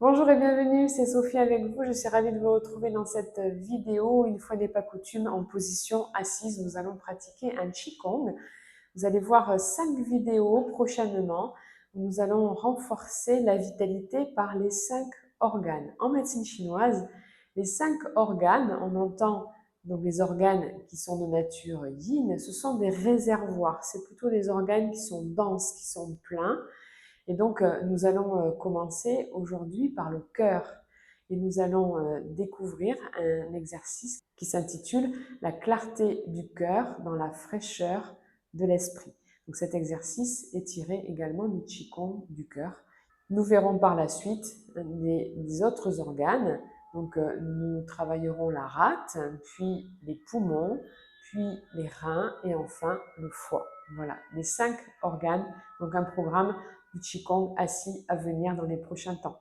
Bonjour et bienvenue, c'est Sophie avec vous. Je suis ravie de vous retrouver dans cette vidéo. Une fois n'est pas coutume, en position assise, nous allons pratiquer un Qigong. Vous allez voir 5 vidéos prochainement où nous allons renforcer la vitalité par les 5 organes. En médecine chinoise, les 5 organes, on entend donc les organes qui sont de nature yin, ce sont des réservoirs. C'est plutôt des organes qui sont denses, qui sont pleins. Et donc, nous allons commencer aujourd'hui par le cœur. Et nous allons découvrir un exercice qui s'intitule « La clarté du cœur dans la fraîcheur de l'esprit ». Donc cet exercice est tiré également du Qigong du cœur. Nous verrons par la suite les autres organes. Donc, nous travaillerons la rate, puis les poumons, puis les reins et enfin le foie. Voilà, les 5 organes. Donc, un programme du Qigong assis à venir dans les prochains temps.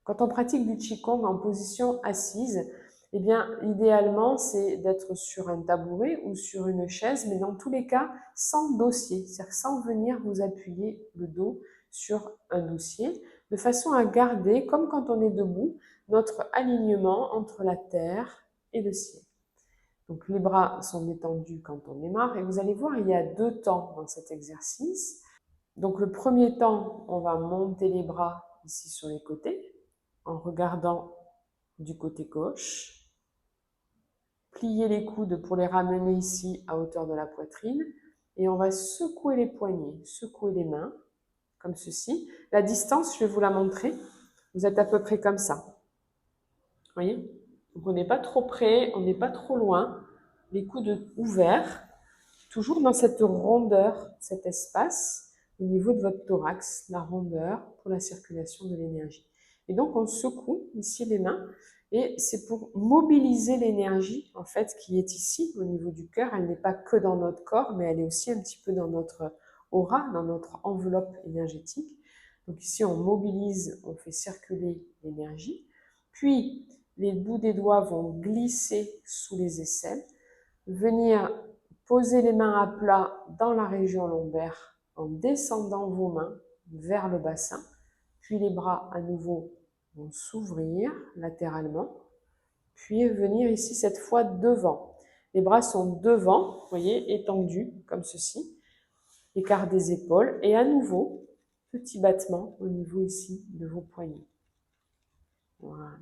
Quand on pratique du Qigong en position assise, eh bien, idéalement, c'est d'être sur un tabouret ou sur une chaise, mais dans tous les cas, sans dossier, c'est-à-dire sans venir vous appuyer le dos sur un dossier, de façon à garder, comme quand on est debout, notre alignement entre la terre et le ciel. Donc les bras sont détendus quand on démarre, et vous allez voir, il y a 2 temps dans cet exercice. Donc le premier temps, on va monter les bras ici sur les côtés, en regardant du côté gauche. Plier les coudes pour les ramener ici à hauteur de la poitrine. Et on va secouer les poignets, secouer les mains, comme ceci. La distance, je vais vous la montrer. Vous êtes à peu près comme ça. Vous voyez? Donc on n'est pas trop près, on n'est pas trop loin. Les coudes ouverts, toujours dans cette rondeur, cet espace, au niveau de votre thorax, la rondeur pour la circulation de l'énergie. Et donc, on secoue ici les mains et c'est pour mobiliser l'énergie, en fait, qui est ici, au niveau du cœur. Elle n'est pas que dans notre corps, mais elle est aussi un petit peu dans notre aura, dans notre enveloppe énergétique. Donc ici, on mobilise, on fait circuler l'énergie. Puis, les bouts des doigts vont glisser sous les aisselles, venir poser les mains à plat dans la région lombaire en descendant vos mains vers le bassin. Puis les bras à nouveau vont s'ouvrir latéralement. Puis venir ici cette fois devant. Les bras sont devant, vous voyez, étendus comme ceci. Écart des épaules. Et à nouveau, petit battement au niveau ici de vos poignets. Voilà.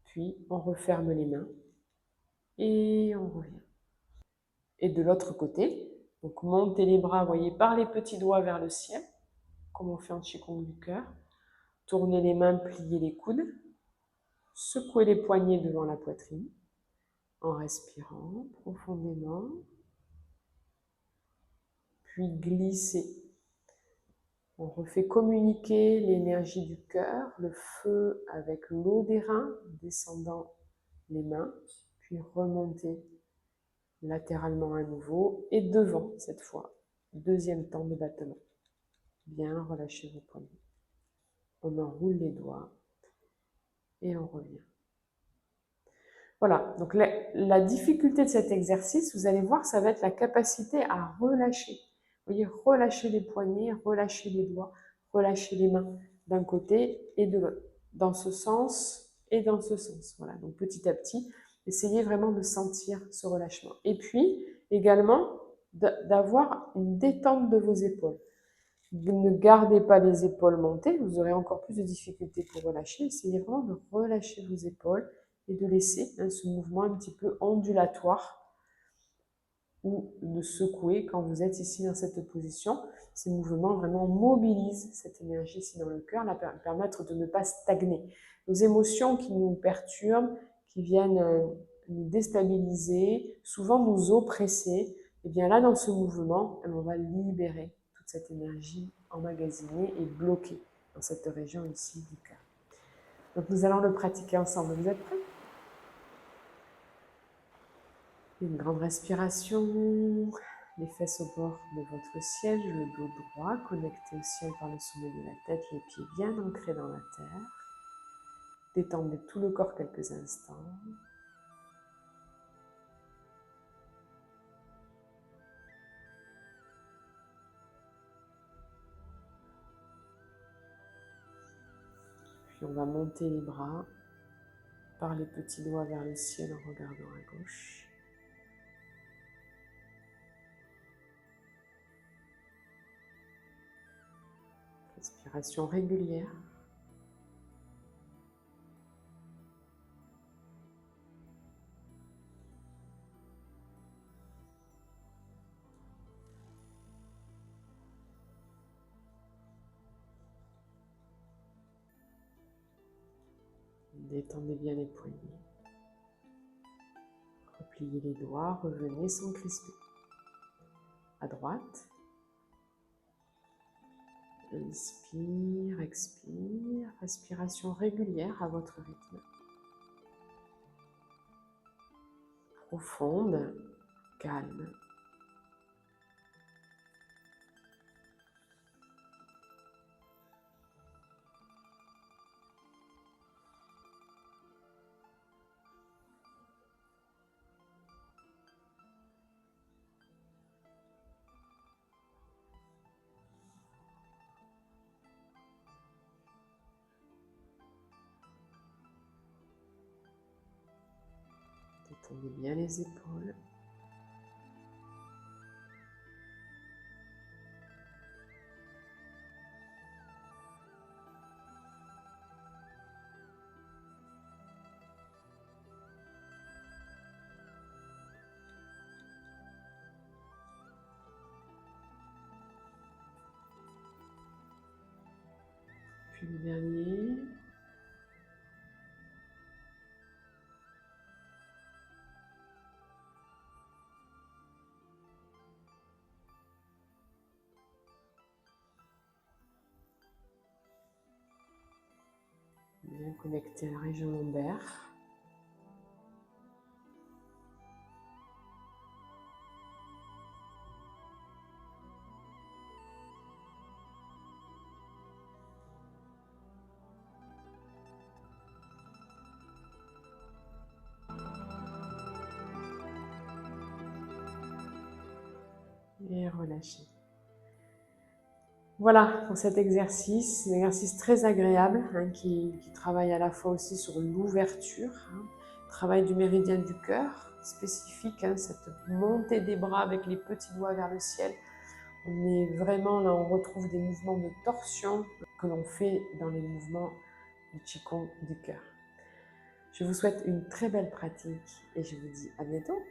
Puis on referme les mains. Et on revient. Et de l'autre côté, donc montez les bras, voyez, par les petits doigts vers le ciel, comme on fait en Qigong du cœur. Tournez les mains, pliez les coudes. Secouez les poignets devant la poitrine, en respirant profondément. Puis glissez. On refait communiquer l'énergie du cœur, le feu avec l'eau des reins, descendant les mains, puis remontez latéralement à nouveau et devant cette fois. Deuxième temps de battement. Bien relâchez vos poignets. On enroule les doigts et on revient. Voilà, donc la difficulté de cet exercice, vous allez voir, ça va être la capacité à relâcher. Vous voyez, relâcher les poignets, relâcher les doigts, relâcher les mains d'un côté et de l'autre, dans ce sens et dans ce sens. Voilà, donc petit à petit, essayez vraiment de sentir ce relâchement. Et puis, également, d'avoir une détente de vos épaules. Ne gardez pas les épaules montées, vous aurez encore plus de difficultés pour relâcher. Essayez vraiment de relâcher vos épaules et de laisser ce mouvement un petit peu ondulatoire ou de secouer quand vous êtes ici dans cette position. Ces mouvements vraiment mobilisent cette énergie ici dans le cœur, la permettre de ne pas stagner. Nos émotions qui nous perturbent, qui viennent nous déstabiliser, souvent nous oppresser, et bien là dans ce mouvement, on va libérer toute cette énergie emmagasinée et bloquée dans cette région ici du cœur. Donc nous allons le pratiquer ensemble. Vous êtes prêts? Une grande respiration, les fesses au bord de votre siège, le dos droit connecté au ciel par le sommet de la tête, les pieds bien ancrés dans la terre. Détendez tout le corps quelques instants. Puis on va monter les bras par les petits doigts vers le ciel en regardant à gauche. Respiration régulière. Détendez bien les poignets. Repliez les doigts, revenez sans crisper. À droite. Inspire, expire. Respiration régulière à votre rythme. Profonde, calme. Détendez bien les épaules. Puis le dernier. Bien connecté à la région lombaire. Et relâchez. Voilà pour cet exercice, un exercice très agréable qui travaille à la fois aussi sur l'ouverture, travail du méridien du cœur, spécifique, cette montée des bras avec les petits doigts vers le ciel. On est vraiment là, on retrouve des mouvements de torsion que l'on fait dans les mouvements du Qigong du cœur. Je vous souhaite une très belle pratique et je vous dis à bientôt.